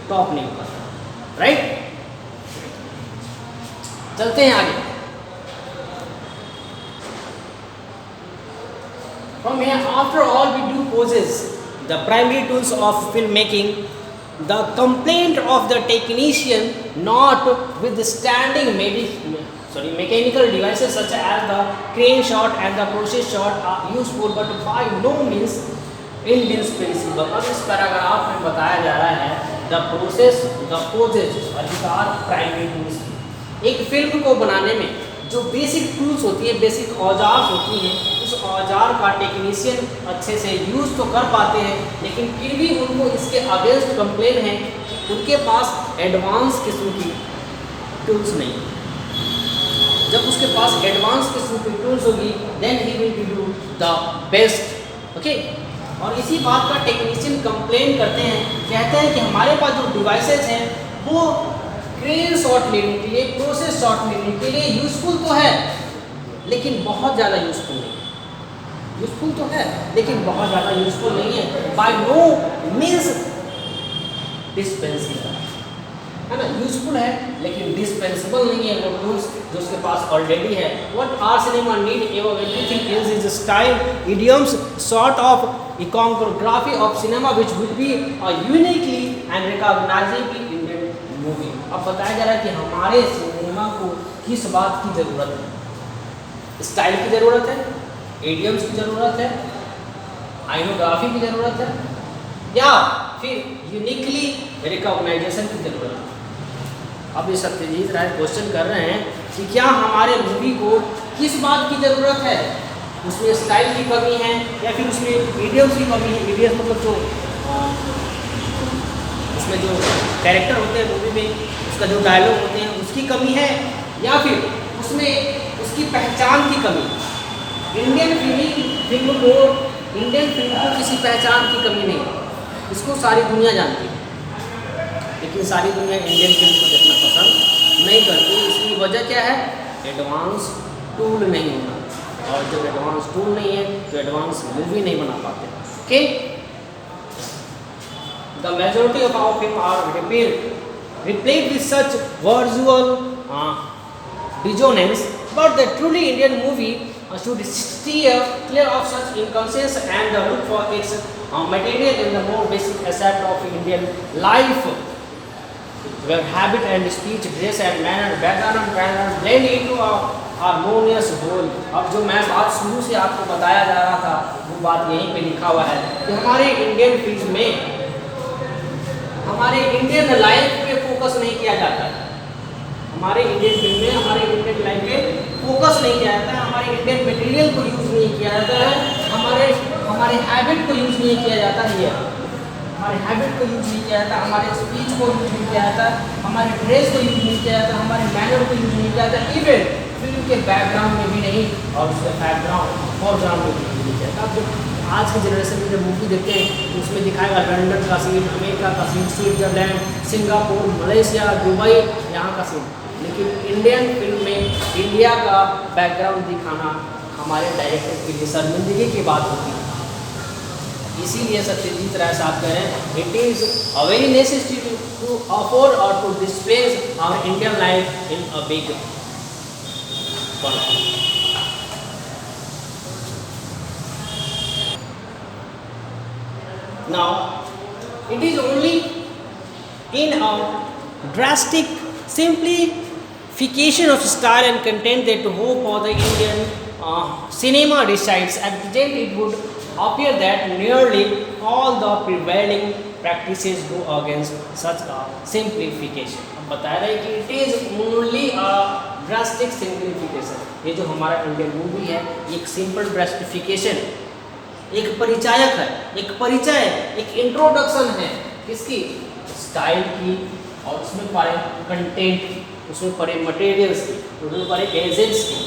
Top नहीं हो पाता, राइट। चलते हैं आगे। From here, after all we do possess the primary tools of filmmaking, the complaint of the technician not withstanding mechanical devices such as the crane shot and the process shot are useful but by no means indispensable. अब इस paragraph में बताया जा रहा है the poses अधिकार primary tools. एक film को बनाने में जो बेसिक टूल्स होती है, बेसिक औजार होती हैं, उस औजार का टेक्नीशियन अच्छे से यूज़ तो कर पाते हैं, लेकिन फिर भी उनको इसके अगेंस्ट कंप्लेन है कि उनके पास एडवांस किस्म की टूल्स नहीं है। जब उसके पास एडवांस किस्म की टूल्स होगी then he will do the best, okay. और इसी बात का टेक्नीशियन कंप्लेन करते हैं, कहते हैं कि हमारे पास जो डिवाइसेस हैं वो क्रेन शॉट लेने के लिए, प्रोसेस शॉट लेने के लिए यूज़फुल तो है लेकिन बहुत ज़्यादा यूज़फुल नहीं है। यूज़फुल तो है लेकिन बहुत ज़्यादा यूज़फुल नहीं है। बाय नो मीन्स डिस्पेंसेबल, है ना। यूज़फुल है लेकिन डिस्पेंसेबल नहीं है वो टूल्स जो उसके पास ऑलरेडी है। व्हाट आर सिनेमा नीड एवं everything else is style, idioms, sort of iconography of cinema which would be a uniquely and recognizably Indian movie। अब बताया जा रहा है कि हमारे सिनेमा को किस बात की ज़रूरत है। स्टाइल की ज़रूरत है, इडियम्स की ज़रूरत है, आइनोग्राफी की ज़रूरत है, या फिर यूनिकली रिकॉग्नाइजेशन की ज़रूरत है। अब ये सत्यजीत राय क्वेश्चन कर रहे हैं कि क्या हमारे मूवी को किस बात की ज़रूरत है, उसमें स्टाइल की कमी है या फिर उसमें इडियम्स की कमी है। इडियम्स मतलब जो उसमें जो कैरेक्टर होते हैं मूवी में, उसका जो डायलॉग होते हैं उसकी कमी है, या फिर उसमें उसकी पहचान की कमी। इंडियन फिल्म को किसी पहचान की कमी नहीं, इसको सारी दुनिया जानती है, लेकिन सारी दुनिया इंडियन फिल्म को देखना पसंद नहीं करती। इसकी वजह क्या है? एडवांस टूल नहीं होना, और जब एडवांस टूल नहीं है तो एडवांस मूवी नहीं बना पाते, okay. The majority of our film are replete with such virtual dissonance, but the truly Indian movie should steer clear of such inconsistencies and look for its material in the more basic aspect of Indian life, where habit and speech, dress and manner, background and background blend into a harmonious whole. अब जो मैं बात शुरू से आपको बताया जा रहा था वो बात यहीं पे लिखा हुआ है कि हमारे इंडियन फिल्म में हमारे इंडियन लाइफ पे फोकस नहीं किया जाता है। हमारे इंडियन फिल्म में हमारे इंडियन लाइफ पे फोकस नहीं किया जाता है, हमारे इंडियन मटेरियल को यूज़ नहीं किया जाता है, हमारे हैबिट को यूज़ नहीं किया जाता है, हमारे हैबिट को यूज़ नहीं किया जाता, हमारे स्पीच को यूज़ नहीं किया जाता, हमारे ड्रेस को यूज़ नहीं किया जाता, हमारे मैनर को यूज़ नहीं किया जाता, इवन फिल्म के बैकग्राउंड में भी नहीं और उसके फोरग्राउंड में भी नहीं किया जाता। अब जब आज के जनरेशन में जब मूवी देखते हैं तो उसमें दिखाएगा लंदन का सीन, अमेरिका का scene, Switzerland, Singapore, Malaysia, Dubai, यहाँ का सीन, लेकिन इंडियन फिल्म में इंडिया का बैकग्राउंड दिखाना हमारे डायरेक्टर के लिए शर्मिंदगी की बात होती है। इसीलिए सत्यजीत राय साहब कह रहे हैं it is a very necessary to afford और to display our Indian life in a big format. Now, it is only in a drastic simplification of style and content that hope for the Indian cinema resides. At present, it would appear that nearly all the prevailing practices go against such a simplification. अब बताया रहा है कि it is only a drastic simplification. ये जो हमारा Indian movie है एक सिंपल ड्रास्टिफिकेशन, एक परिचायक है, एक परिचय, एक इंट्रोडक्शन है किसकी? स्टाइल की, और उसमें पड़े कंटेंट की, उसमें पड़े मटेरियल्स की, उसमें पड़े एजेंट्स की।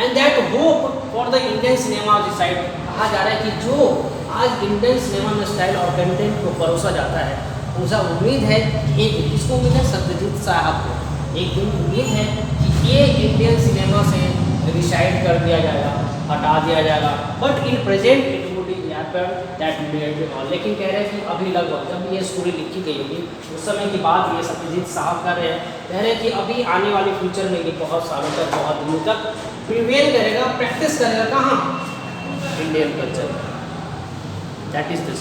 And that hope for the Indian cinema decide, कहा जा रहा है कि जो आज इंडियन सिनेमा में स्टाइल और कंटेंट को परोसा जाता है, उसे उम्मीद है कि एक किसको उम्मीद है? सत्यजीत साहब को एक दिन उम्मीद है कि ये इंडियन सिनेमा से रिसाइड कर दिया जाएगा, हटा दिया जाएगा। But in present it would that made, लेकिन कह रहे हैं कि अभी लगभग जब ये स्टोरी लिखी गई होगी उस समय की बात ये सत्यजीत साहब कर रहे हैं, कह रहे हैं कि अभी आने वाले फ्यूचर में ये बहुत सालों तक, बहुत दिनों तक प्रिवेल करेगा, प्रैक्टिस करेगा कहाँ, Indian culture. That is this.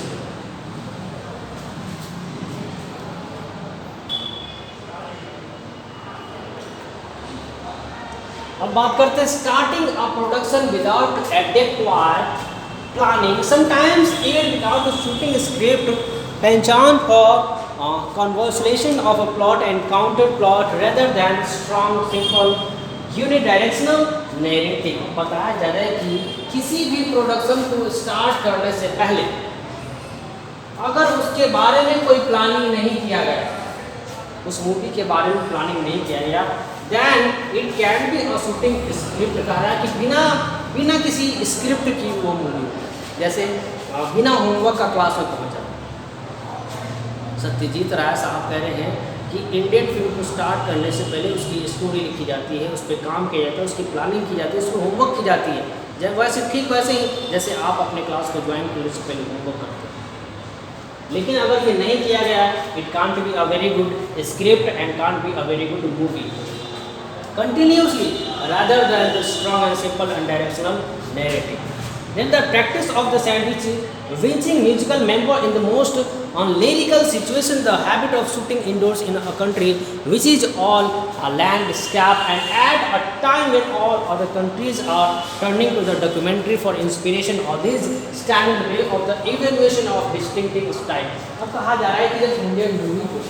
अब बात करते हैं starting a production without adequate planning, sometimes even without shooting script, पहचान for conversation of a plot and counter plot rather than strong simple unidirectional narrative. बताया जा रहा है कि किसी भी प्रोडक्शन को स्टार्ट करने से पहले अगर उसके बारे में कोई प्लानिंग नहीं किया गया, उस मूवी के बारे में प्लानिंग नहीं किया गया, then it can be a shooting script. कह रहा है कि बिना किसी स्क्रिप्ट की वो मूवी, जैसे बिना होमवर्क का क्लास में पहुंचा। सत्यजीत राय साहब कह रहे हैं कि इंडियन फिल्म को स्टार्ट करने से पहले उसकी स्टोरी लिखी जाती है, उस पर काम किया जाता है, उसकी प्लानिंग की जाती है, उसको होमवर्क की जाती है। जब वैसे ठीक वैसे ही जैसे आप अपने क्लास को ज्वाइन करने से पहले होमवर्क करते हैं। लेकिन अगर ये नहीं किया गया, it can't be a very good script and can't be a very good movie continuously rather than the strong and simple and directional narrative. Then the practice of the sandwich, reaching musical member in the most lyrical situation, the habit of shooting indoors in a country which is all a landscape and at a time when all other countries are turning to the documentary for inspiration, or this stand in the way of the evaluation of distinctive style. अब कहा जा रहा है कि जब Indian movie को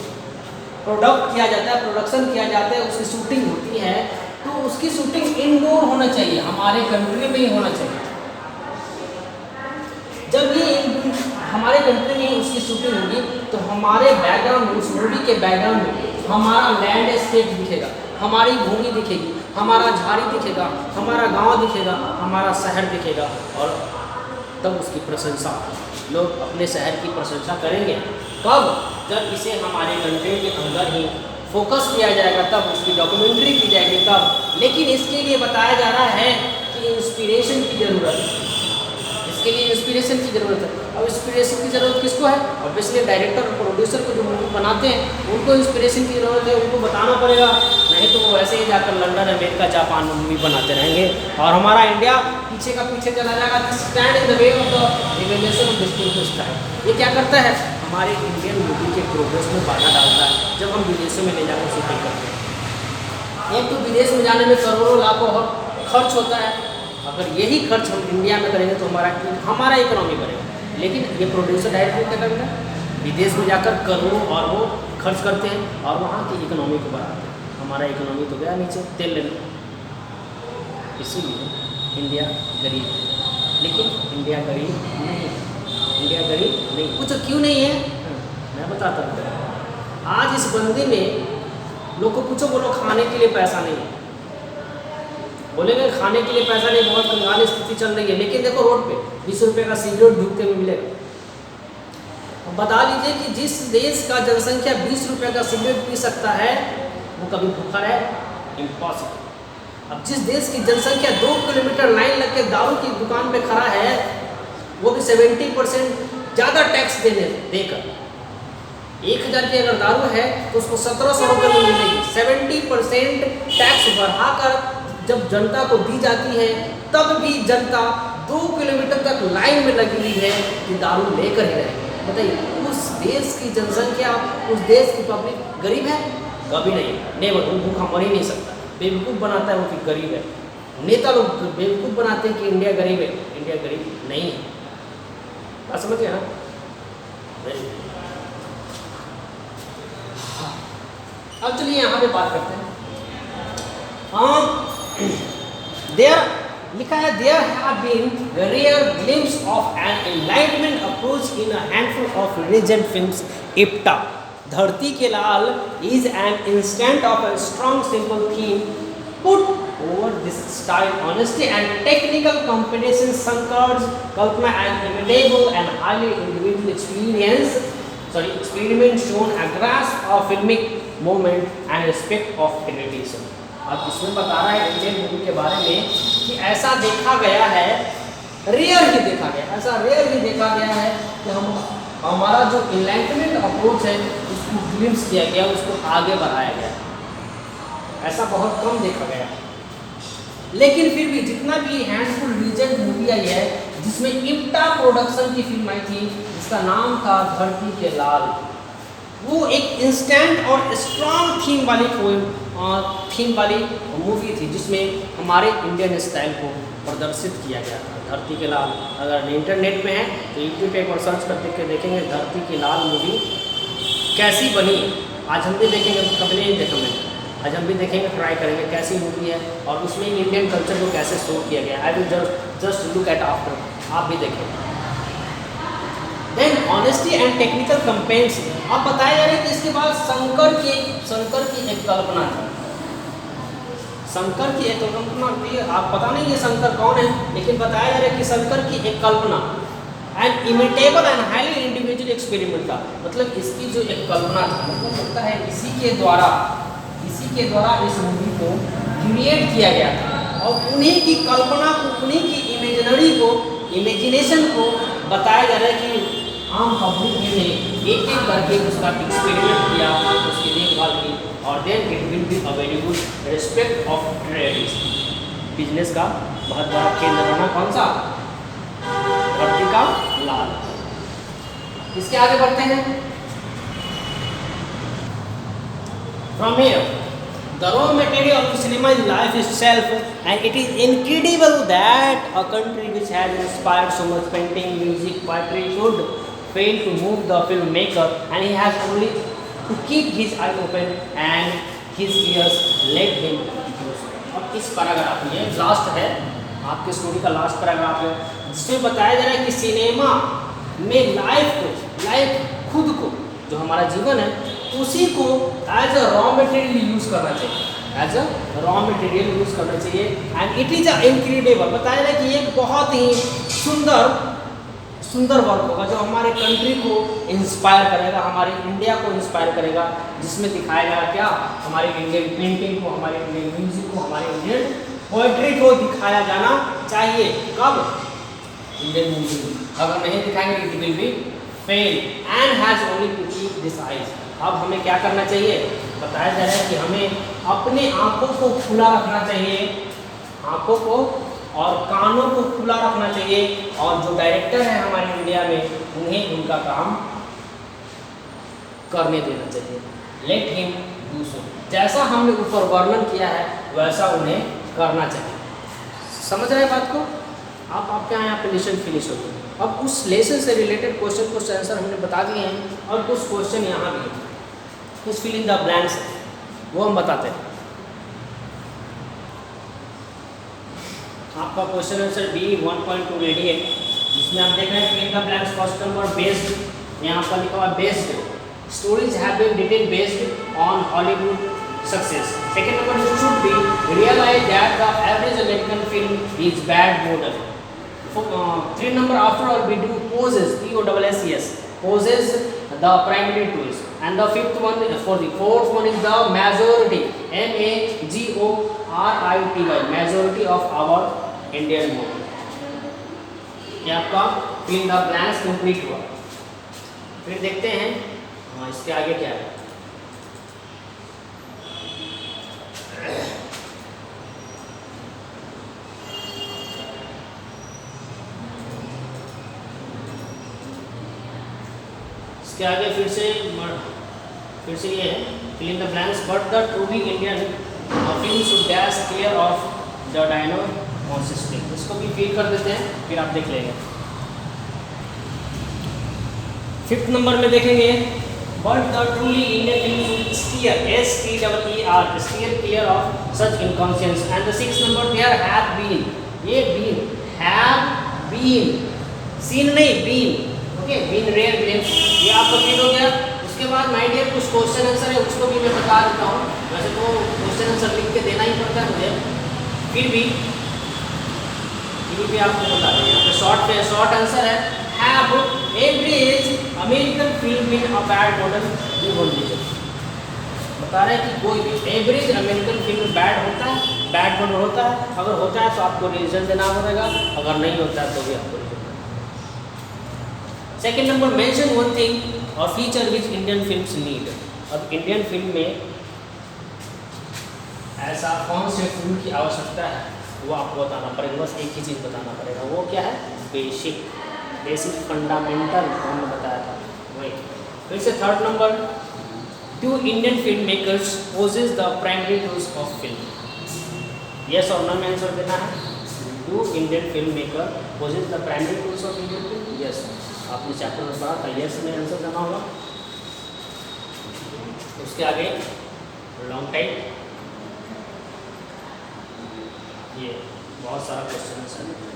product किया जाता है, प्रोडक्शन किया जाता है, उसकी शूटिंग होती है, तो उसकी शूटिंग इंडोर होना चाहिए, हमारे कंट्री में ही होना चाहिए। जब ये हमारे कंट्री में उसकी शूटिंग होगी तो हमारे बैकग्राउंड में, उस मूवी के बैकग्राउंड में हमारा लैंडस्केप दिखेगा, हमारी भूमि दिखेगी, हमारा झाड़ी दिखेगा, हमारा गांव दिखेगा, हमारा शहर दिखेगा, और तब उसकी प्रशंसा, लोग अपने शहर की प्रशंसा करेंगे। कब? जब इसे हमारे कंट्री के अंदर ही फोकस किया जाएगा, तब उसकी डॉक्यूमेंट्री की जाएगी तब। लेकिन इसके लिए बताया जा रहा है कि इंस्पिरेशन की ज़रूरत है, इसके लिए इंस्पिरेशन की ज़रूरत है। अब इंस्पिरेशन की ज़रूरत किसको है? ऑब्वियसली डायरेक्टर और प्रोड्यूसर को जो मूवी बनाते हैं उनको इंस्पिरेशन की ज़रूरत है, उनको बताना पड़ेगा, नहीं तो वो ऐसे ही जाकर लंदन, अमेरिका, जापान में मूवी बनाते रहेंगे और हमारा इंडिया पीछे का पीछे चला जाएगा। Stand in the way of the revolution of distinctive style. ये क्या करता है? हमारे इंडियन मूवी के प्रोग्रेस में बाधा डालता है जब हम विदेशों में ले जाकर शूटिंग करते हैं। एक तो विदेश में जाने में करोड़ों लाखों खर्च होता है, अगर यही खर्च हम इंडिया में करेंगे तो हमारा इकोनॉमी बढ़ेगा। लेकिन ये प्रोड्यूसर डायरेक्टर क्या करता है? विदेश में जाकर करोड़ों और वो खर्च करते हैं और वहाँ की इकोनॉमी को बढ़ाते हैं। हमारा इकोनॉमी तो गया नीचे तेल लेने। इसीलिए इंडिया गरीब है, लेकिन इंडिया गरीब नहीं है। इंडिया गरीब नहीं, पूछो क्यों नहीं है? मैं बताता हूँ। आज इस बंदी में लोग को पूछो, बोलो खाने के लिए पैसा नहीं है, बोलेंगे खाने के लिए पैसा नहीं, बहुत कंगाल स्थिति चल रही है। लेकिन देखो रोड पे 20 रुपये का सिगरेट ढूंढते हुए मिलेगा। बता लीजिए कि जिस देश का जनसंख्या 20 रुपये का सिगरेट पी सकता है वो कभी भूखा है? इम्पॉसिबल। अब जिस देश की जनसंख्या 2 किलोमीटर लाइन लग के दारू की दुकान पे खड़ा है, वो भी 70% ज़्यादा टैक्स देकर 1000 की अगर दारू है तो उसको 1700 रुपये में मिलेगी। 70% टैक्स बढ़ाकर जब जनता को दी जाती है, तब भी जनता 2 किलोमीटर तक लाइन में लगी हुई है कि दारू लेकर ही रहे। बताइए, उस देश की जनसंख्या, उस देश की पब्लिक गरीब है? कभी नहीं, नेवर। वो भूखा मर ही नहीं सकता। बेवकूफ़ बनाता है वो कि गरीब है। नेता लोग बेवकूफ़ बनाते हैं कि इंडिया गरीब है। इंडिया गरीब नहीं है। बात समझ गया ना? अब चलिए यहाँ पे बात करते हैं। देयर लिखा है, there have been rare glimpse of an enlightenment approach in a handful of recent films. IPTA Dharti Ke Lal is an instant of a strong simple theme put over this style honesty and technical combination. Sankar's Kalpana and imitable and highly individual experiment shown a grasp of filmic moment and respect of tradition. अब इसमें बता रहा है Indian movie के बारे में कि ऐसा देखा गया है रेयर ही देखा गया, ऐसा रेयर ही देखा गया है कि हमारा जो इनलाइटमेंट अप्रोच है उसको ग्लिम्स किया गया, उसको आगे बढ़ाया गया, ऐसा बहुत कम देखा गया। लेकिन फिर भी जितना भी हैंडफुल रीजेंट मूवी आई है जिसमें इप्टा प्रोडक्शन की फिल्म आई थी जिसका नाम था धरती के लाल, वो एक इंस्टेंट और स्ट्रॉन्ग थीम वाली मूवी थी जिसमें हमारे इंडियन स्टाइल को प्रदर्शित किया गया था। धरती के लाल, अगर इंटरनेट पे है तो यूट्यूब पे एक बार सर्च करके देखेंगे धरती के लाल मूवी कैसी बनी। आज हम भी देखेंगे, कभी नहीं देखा मैंने, आज हम भी देखेंगे, ट्राई करेंगे कैसी मूवी है और उसमें इंडियन कल्चर को कैसे शो किया गया। I will just look at after, आप भी देखें। Then honesty and technical competence, अब बताया जा रहा है कि इसके बाद शंकर की एक कल्पना थी, शंकर की एक कल्पना थी। आप पता नहीं ये शंकर कौन है, लेकिन बताया जा रहा है कि शंकर की एक कल्पना and imitable and highly individual experiment था, मतलब इसकी जो एक कल्पना था, मतलब लगता है इसी के द्वारा इस मूवी को क्रिएट किया गया था और उन्हीं की कल्पना को, उन्हीं की इमेजिनेशन को बताया जा रहा है कि आम पब्लिक ने एक करके उसका एक्सपेरिमेंट किया, उसकी देखभाल की और then it will be a very good respect of tradition. Business का बहुत बड़ा केंद्र बना कौन सा, धरती का लाल। इसके आगे बढ़ते हैं। From here the raw material of cinema is life itself, and it is incredible that a country which has inspired so much painting, music, poetry should fail to move the filmmaker, and he has only to keep his eye open and his ears let him use। अब इस paragraph में last है, आपके story का last paragraph है जिसमें बताया जा रहा है कि सिनेमा में लाइफ खुद को, जो हमारा जीवन है उसी को as a raw material use करना चाहिए, as a raw material use करना चाहिए। And it is a incredible, बताया जाए कि एक बहुत ही सुंदर वर्क होगा जो हमारे कंट्री को इंस्पायर करेगा, हमारे इंडिया को इंस्पायर करेगा, जिसमें दिखाएगा क्या, हमारे इंडियन पेंटिंग को, हमारे इंडियन म्यूजिक को, हमारे इंडियन पोएट्री को दिखाया जाना चाहिए। कब, इंडियन मूवी में। अगर नहीं दिखाएंगे it will be fail and has only to keep this eyes. अब हमें क्या करना चाहिए, बताया जा रहा है कि हमें अपने आंखों को खुला रखना चाहिए, आंखों को और कानों को खुला रखना चाहिए, और जो डायरेक्टर है हमारे इंडिया में उन्हें उनका काम करने देना चाहिए। लेट हिम डू सो, जैसा हमने ऊपर वर्णन किया है वैसा उन्हें करना चाहिए। समझ रहे हैं बात को? आपके यहाँ पे लेसन फिनिश हो गया। अब उस लेसन से रिलेटेड क्वेश्चन को आंसर हमने बता दिए हैं और कुछ क्वेश्चन यहाँ भी हैं, कुछ फिल इन द ब्लैंक्स वो हम बताते हैं। आपका क्वेश्चन आंसर बी 1.2 रेडी है, जिसमें आप देख रहे हैं fill in the blanks. First number based, यहाँ पर लिखा हुआ based, stories have been written based on Hollywood success. Second number, you should be realise that the average American film is bad model. Third number, after all we do poses, POSSES, poses the primary tools, and the fifth one, for the fourth one is the majority, MAGORITY, majority of our Indian movie। ये आपका fill the blanks complete हुआ। फिर देखते हैं इसके आगे क्या है। इसके आगे फिर से ये है fill in the blanks, but the truly Indian film should dash clear of the dino consisting। इसको भी फिल कर देते हैं, फिर आप देख लेंगे। फिफ्थ नंबर में देखेंगे, but the truly Indian film should steer, STEER, steer clear of such inconscience। and the sixth number, there have been, ये been, have been, seen नहीं been, okay, been rare glimpse, ये आपका feel हो गया। उसके बाद माय डियर कुछ question answer है, उसको भी मैं बता देता हूँ। वैसे तो क्वेश्चन आंसर लिख के देना ही पड़ता है मुझे, फिर भी आपको बता दें। यहाँ पे शॉर्ट आंसर है, have average American film been a bad model. ये बोल दीजिए, बता रहे हैं कि कोई भी एवरेज अमेरिकन फिल्म बैड होता है। बैड वर्ड होता है, अगर होता है तो आपको रीजन देना पड़ेगा, अगर नहीं होता है तो भी आपको रीजन देना। Second number, mention one thing और feature which Indian films need. अब इंडियन फिल्म में ऐसा कौन से फिल्म की आवश्यकता है वो आपको बताना पड़ेगा, बस एक ही चीज़ बताना पड़ेगा, वो क्या है? बेसिक फंडामेंटल हमने बताया था वही। फिर से third number, do Indian film makers possess the primary tools of film. Yes और नो में आंसर देना है। Do Indian film maker possess the primary tools of Indian film? Yes, आपने चैप्टर में पढ़ा था, यस में आंसर देना होगा। उसके आगे लॉन्ग टाइम, ये बहुत सारा क्वेश्चन है।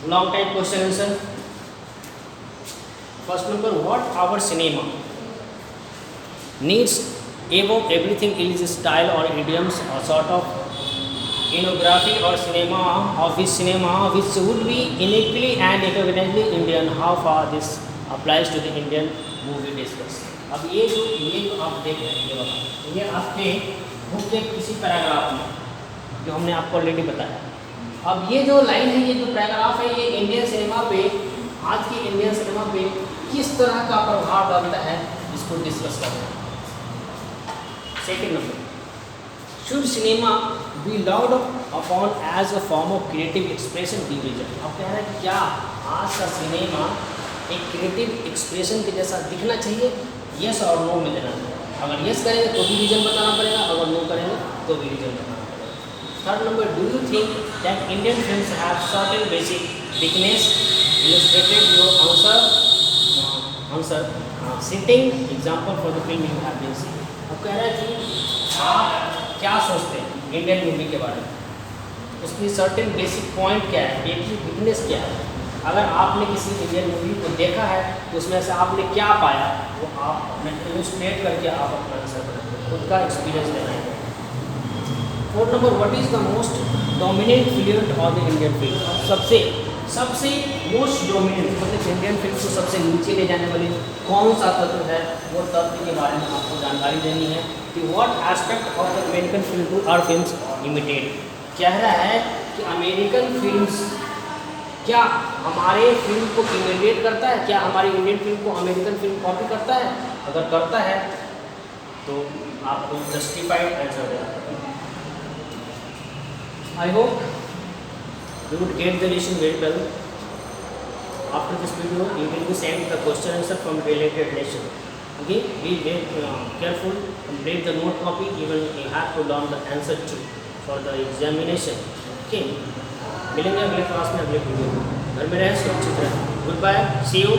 Long time question answer. First number, what our cinema needs above everything is style or idioms or sort of iconography or cinema of his cinema which would be uniquely and recognizably Indian. How far this applies to the Indian movie discuss. अब ये जो आप देख रहे हैं, ये आपके book के किसी पैराग्राफ में जो हमने आपको ऑलरेडी बताया। अब ये जो लाइन है, ये जो पैराग्राफ है, ये इंडियन सिनेमा पे, आज की इंडियन सिनेमा पे किस तरह का प्रभाव डालता है, इसको डिस्कस करते हैं। Second number, should cinema be looked upon as a form of creative expression the reason. अब कह रहे हैं क्या आज का सिनेमा एक क्रिएटिव एक्सप्रेशन के जैसा दिखना चाहिए? यस और नो में देना है। अगर यस करेंगे तो भी रीजन बताना पड़ेगा, अगर नो करेंगे तो भी रीजन बताना पड़ेगा। Third number, do you think that Indian films have certain basic weakness illustrated your answer citing example for the film you have been seen। अब कह रहा है कि आप क्या सोचते हैं इंडियन मूवी के बारे में, उसकी सर्टेन बेसिक पॉइंट क्या है, बेसिक वीकनेस क्या है। अगर आपने किसी इंडियन मूवी को देखा है तो उसमें से आपने क्या पाया, वो आप अपने इलस्ट्रेट करके आप अपना आंसर बनाएंगे, खुद का एक्सपीरियंस देना है। Fourth number, what is the most dominant fluent of the Indian film. सबसे मोस्ट डोमिनेंट मतलब इंडियन फिल्म को सबसे नीचे ले जाने वाली कौन सा तत्व है, वो तत्व के बारे में आपको जानकारी देनी है कि what aspect of the American film to our films imitate. कह रहा है कि अमेरिकन फिल्म्स क्या हमारे फिल्म को इमिटेट करता है, क्या हमारी इंडियन फिल्म को अमेरिकन फिल्म कॉपी करता है? अगर करता है तो आपको जस्टिफाइड आंसर देना। I hope you would get the lesson very well. After this video, you will be sent the question answer from related lesson. Okay, be very careful. Complete the note copy. Even you have to learn the answer too for the examination. Okay. मिलेंगे अगले class में अगले video में। घर में रहें, सुरक्षित रहें। Goodbye. See you.